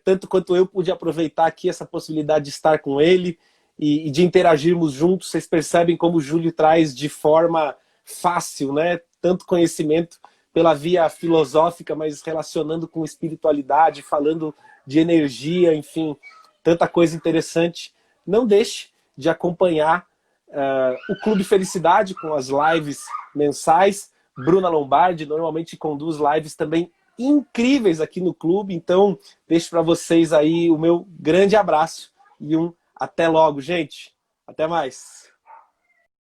tanto quanto eu pude aproveitar aqui essa possibilidade de estar com ele e de interagirmos juntos. Vocês percebem como o Júlio traz de forma fácil, né? Tanto conhecimento pela via filosófica, mas relacionando com espiritualidade, falando de energia, enfim, tanta coisa interessante. Não deixe de acompanhar o Clube Felicidade com as lives mensais. Bruna Lombardi normalmente conduz lives também incríveis aqui no clube. Então, deixo para vocês aí o meu grande abraço e até logo, gente. Até mais.